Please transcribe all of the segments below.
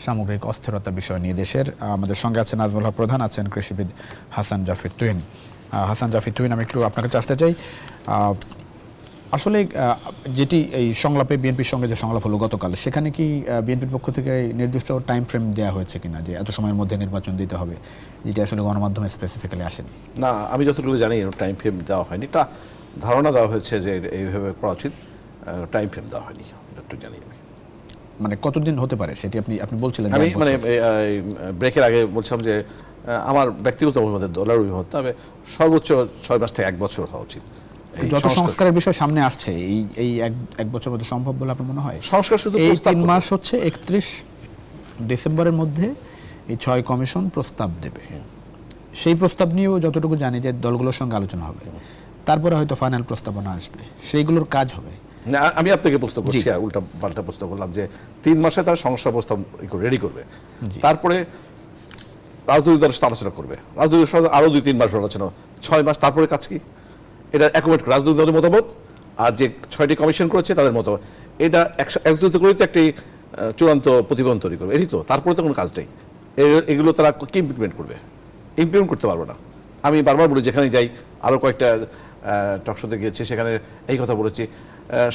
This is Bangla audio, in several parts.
সামগ্রিক অস্থিরতার বিষয় নিয়ে দেশের। আমাদের সঙ্গে আছেন নাজমুল হক প্রধান, আছেন কৃষিবিদ হাসান জাফর তুহিন। হাসান জাফর তুহিন, আমি একটু আপনাকে জানতে চাই, আসলে যেটি এই সংলাপে বিএনপির সঙ্গে যে সংলাপ হলো গতকাল, সেখানে কি বিএনপির পক্ষ থেকে নির্দিষ্ট টাইম ফ্রেম দেওয়া হয়েছে কিনা যে এত সময়ের মধ্যে নির্বাচন দিতে হবে, যেটি আসলে গণমাধ্যমে স্পেসিফিক্যালি আসেনি? না, আমি যতটুকু জানি টাইম ফ্রেম দেওয়া হয়নি। একটা ধারণা দেওয়া হয়েছে যে এইভাবে করা উচিত, টাইম ফ্রেম দেওয়া হয়নি, যতটুকু জানি আমি। মানে কতদিন হতে পারে সেটি আপনি বলছিলেন? আমি মানে ব্রেকের আগে বলছিলাম যে আমার ব্যক্তিগত অভিমত, দলের অভিমত, তবে সর্বোচ্চ 6 মাস থেকে 1 বছর হওয়া উচিত। যত সংস্কারের বিষয় সামনে আসছে, এই এক বছর মধ্যে সম্ভব বলে আপনার মনে হয়? সংস্কার শুধু এই 3 মাস হচ্ছে 31 ডিসেম্বরের মধ্যে এই 6 কমিশন প্রস্তাব দেবে। সেই প্রস্তাব নিয়েও যতটুকু জানি যে দলগুলোর সঙ্গে আলোচনা হবে, তারপরে হয়তো ফাইনাল প্রস্তাবনা আসবে, সেইগুলোর কাজ হবে। না, আমি আপনাকে প্রশ্ন করছি, উল্টা পাল্টা প্রশ্ন করলাম যে 3 মাসে তারা সংস্কার প্রস্তাব রেডি করবে, তারপরে রাজনৈতিক দলের সাথে আলোচনা করবে, রাজনৈতিক সাথে আরো 2-3 মাস আলোচনা, 6 মাস, তারপরে কাজ কি? এটা একমত রাজনৈতিক দলের মতামত আর যে 6টি কমিশন করেছে তাদের মতামত, এটা একত্রিত করে তো একটি চূড়ান্ত প্রতিবেদন তৈরি করবে, এটি তো। তারপরে তো কোনো কাজ নেই। এগুলো তারা কি ইমপ্লিমেন্ট করবে? ইমপ্লিমেন্ট করতে পারবে না। আমি বারবার বলি, যেখানে যাই, আরও কয়েকটা টকশোতে গিয়েছি, সেখানে এই কথা বলেছি,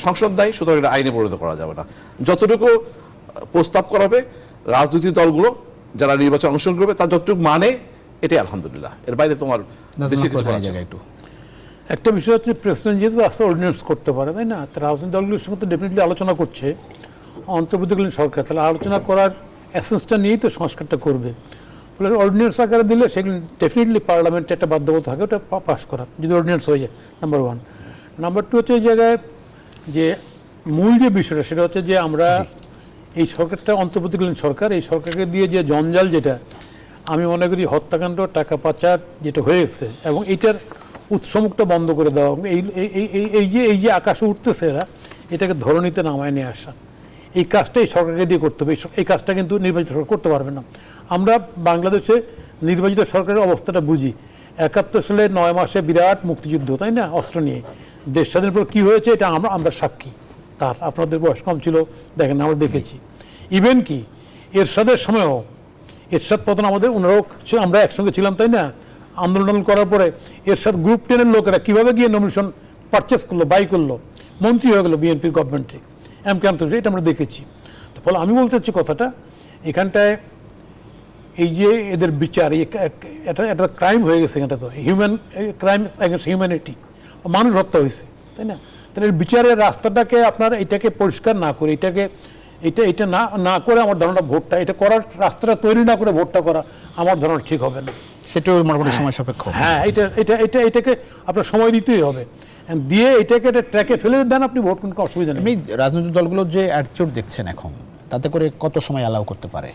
সংসদ নাই, সুতরাং এটা আইনে পরিণত করা যাবে না। যতটুকু প্রস্তাব করাবে রাজনৈতিক দলগুলো যারা নির্বাচন অংশগ্রহণ করবে, তার যতটুকু মানে, এটাই আলহামদুলিল্লাহ। এর বাইরে তোমার বেশি কিছু করার জায়গা একটু একটা বিষয় হচ্ছে, প্রেসিডেন্ট যেহেতু রাস্তা অর্ডিন্যান্স করতে পারে, তাই না? রাজনৈতিক দলগুলোর সঙ্গে তো ডেফিনেটলি আলোচনা করছে অন্তর্বর্তীকালীন সরকার, তাহলে আলোচনা করার এসেন্সটা নিয়েই তো সংস্কারটা করবে। ফলে অর্ডিন্যান্স আকারে দিলে সেগুলো ডেফিনেটলি পার্লামেন্টে একটা বাধ্যবাধকতা থাকে ওটা পাস করার, যদি অর্ডিন্যান্স হয়ে যায়, নাম্বার 1। নাম্বার 2 হচ্ছে এই জায়গায় যে মূল যে বিষয়টা, সেটা হচ্ছে যে আমরা এই সরকারটা অন্তর্বর্তীকালীন সরকার, এই সরকারকে দিয়ে যে জঞ্জাল, যেটা আমি মনে করি হত্যাকাণ্ড, টাকা পাচার যেটা হয়েছে, এবং এইটার উৎসমুখটা বন্ধ করে দেওয়া, এই যে আকাশে উঠতেছে এরা, এটাকে ধরণীতে নামায় নিয়ে আসা, এই কাজটা এই সরকারকে দিয়ে করতে হবে। এই কাজটা কিন্তু নির্বাচিত সরকার করতে পারবে না। আমরা বাংলাদেশে নির্বাচিত সরকারের অবস্থাটা বুঝি। 71 সালে 9 মাসে বিরাট মুক্তিযুদ্ধ, তাই না? অস্ত্র নিয়ে দেশ স্বাধীনের পর কী হয়েছে, এটা আমরা সাক্ষী তার। আপনাদের বয়স কম ছিল, দেখেন, আমরা দেখেছি। ইভেন কি এরশাদের সময়ও, এরশাদ পতন আমাদের ওনারাও, আমরা একসঙ্গে ছিলাম, তাই না? আন্দোলন করার পরে এরশাদ গ্রুপ 10-এর লোকেরা কীভাবে গিয়ে নমিনেশন পারচেস করলো, বাই করলো, মন্ত্রী হয়ে গেলো বিএনপির গভর্নমেন্টে, এটা আমরা দেখেছি। তো ফলে আমি বলতে চাচ্ছি কথাটা, এখানটায় এই যে এদের বিচার, এটা ক্রাইম হয়ে গেছে, এটা তো হিউম্যান ক্রাইম এগেন্স্ট হিউম্যানিটি, মানুষ হত্যা হয়েছে, তাই না? তাহলে বিচারের রাস্তাটাকে আপনার এটাকে পরিষ্কার না করে, এটা না করে আমার ধারণা ভোটটা, এটা করার রাস্তাটা তৈরি না করে ভোটটা করা আমার ধারণা ঠিক হবে না। সেটাও মোটামুটি সময় সাপেক্ষ। হ্যাঁ, এটাকে আপনার সময় দিতেই হবে, দিয়ে এটাকে ট্র্যাকে ফেলে দেন, আপনি ভোট কোনো অসুবিধা নেই। আপনি রাজনৈতিক দলগুলোর যে অ্যাটিটিউড দেখছেন এখন, তাতে করে কত সময় অ্যালাউ করতে পারে?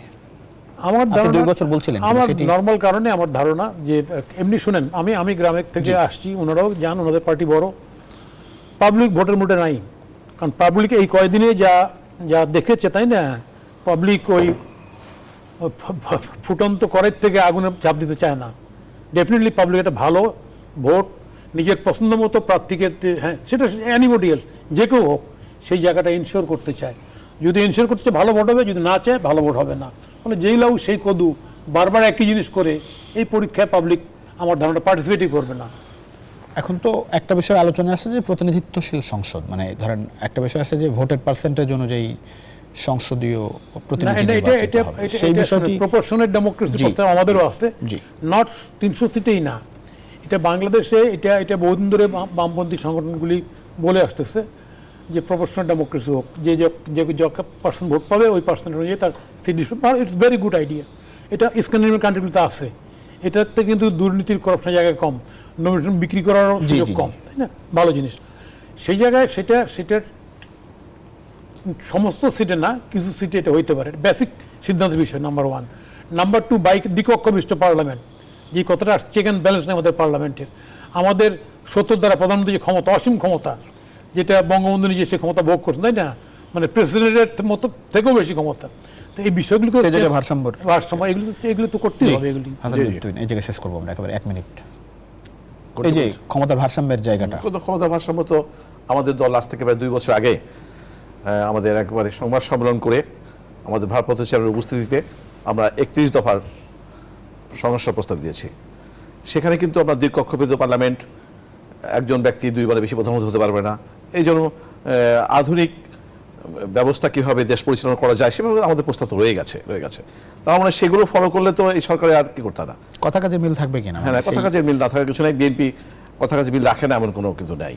আমার ধারণা 2 বছর বলছিলেন, আমার নর্মাল কারণে আমার ধারণা যে এমনি শুনেন, আমি গ্রামের থেকে আসছি, ওনারাও যান, ওনাদের পার্টি বড়, পাবলিক ভোটের মুডে নাই। কারণ পাবলিক এই কয়েকদিনে যা দেখেছে, তাই না? পাবলিক ওই ফুটন্ত করের থেকে আগুনে চাপ দিতে চায় না। ডেফিনেটলি পাবলিক একটা ভালো ভোট, নিজের পছন্দ মতো প্রার্থীকে, হ্যাঁ, সেটা অ্যানিবডি এলস, যে কেউ হোক, সেই জায়গাটা ইনশিওর করতে চায়। যদি ইনশিওর করতে চায়, ভালো ভোট হবে, যদি না চায়, ভালো ভোট হবে না। ফলে যেই লাউ সেই কদু, বারবার একই জিনিস করে এই পরীক্ষায় পাবলিক আমার ধারণা পার্টিসিপেটই করবে না। এখন তো একটা বিষয় আলোচনা আসছে যে প্রতিনিধিত্বশীল সংসদ, মানে ধরেন একটা বিষয় আছে যে ভোটের পার্সেন্টেজ অনুযায়ী সংসদীয় প্রতিনিধি, সেই বিষয়টি প্রপোর্শনাল ডেমোক্রেসি প্রস্তাব আমাদেরও আছে, নট 300 সিটেই না। এটা বাংলাদেশে এটা বহুদিন ধরে বামপন্থী সংগঠনগুলি বলে আসতেছে যে প্রপোর্শনাল ডেমোক্রেসি হোক, যে পার্সন ভোট পাবে ওই পার্সেন্ট অনুযায়ী তার seat. It's very good idea, এটা স্ক্যান্ডিনেভিয়ান কান্ট্রিগুলোতে আছে। এটাতে কিন্তু দুর্নীতির, করাপশনের জায়গায় কম, নমিনেশন বিক্রি করারও সুযোগ কম, তাই না? ভালো জিনিস। সেই জায়গায় সেটার সমস্ত সিটে না, কিছু সিটে এটা হইতে পারে, বেসিক সিদ্ধান্তের বিষয়, নাম্বার 1। নাম্বার 2, দ্বিকক্ষ বিশিষ্ট পার্লামেন্ট, যে কথাটা চেক অ্যান্ড ব্যালেন্স নেই আমাদের পার্লামেন্টের। আমাদের 70 দ্বারা প্রধানমন্ত্রী যে ক্ষমতা, অসীম ক্ষমতা, যেটা বঙ্গবন্ধু নিজে সে ক্ষমতা ভোগ করছেন, তাই না? মানে প্রেসিডেন্টের মতো থেকেও বেশি ক্ষমতা। তো এই বিষয়গুলো ভারসাম্য, এগুলো তো করতেই হবে। এগুলি এই জায়গায় শেষ করবো আমরা একেবারে 1 মিনিট। এই যে ক্ষমতার ভারসাম্যের জায়গাটা, ক্ষমতার ভারসাম্য তো আমাদের দল আজ থেকে প্রায় 2 বছর আগে আমাদের একবারে সংবাদ সম্মেলন করে আমাদের ভারপ্রাপ্ত চেয়ারম্যানের উপস্থিতিতে আমরা 31 দফার সংস্কার প্রস্তাব দিয়েছি। সেখানে কিন্তু আমরা দ্বিকক্ষবিত পার্লামেন্ট, একজন ব্যক্তি দুইবারে বেশি প্রধানমন্ত্রী হতে পারবে না, এই জন্য আধুনিক ব্যবস্থা কীভাবে দেশ পরিচালনা করা যায় সেভাবে আমাদের প্রস্তাব তো রয়ে গেছে। তার মানে সেগুলো ফলো করলে তো এই সরকারে আর কি করতে না। কথা কাজে মিল থাকবে কিনা? হ্যাঁ, কথা কাজের মিল না থাকার কিছু নাই। বিএনপি কথা কাজে মিল রাখে না এমন কোনো কিন্তু নাই।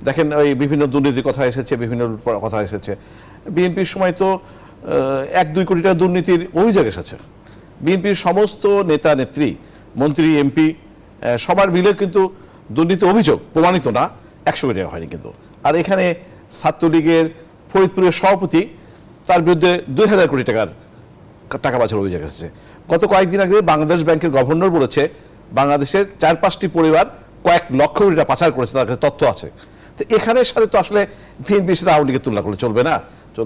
দেখেন ওই বিভিন্ন দুর্নীতির কথা এসেছে, বিভিন্ন কথা এসেছে। বিএনপির সময় তো 1-2 কোটি টাকা দুর্নীতির অভিযোগ এসেছে। বিএনপির সমস্ত নেতা নেত্রী, মন্ত্রী, এমপি সবার মিলে কিন্তু দুর্নীতি অভিযোগ প্রমাণিত না 100 কোটি টাকা হয়নি কিন্তু। আর এখানে ছাত্রলীগের ফরিদপুরের সভাপতি, তার বিরুদ্ধে 2000 কোটি টাকা পাচারের অভিযোগ এসেছে। গত কয়েকদিন আগে বাংলাদেশ ব্যাংকের গভর্নর বলেছে বাংলাদেশের 4-5টি পরিবার কয়েক লক্ষ কোটি টাকা পাচার করেছে, তার কাছে তথ্য আছে। তো এখানের সাথে তো আসলে বিএনপির সাথে আওয়ামী লীগের তুলনা করলে চলবে না।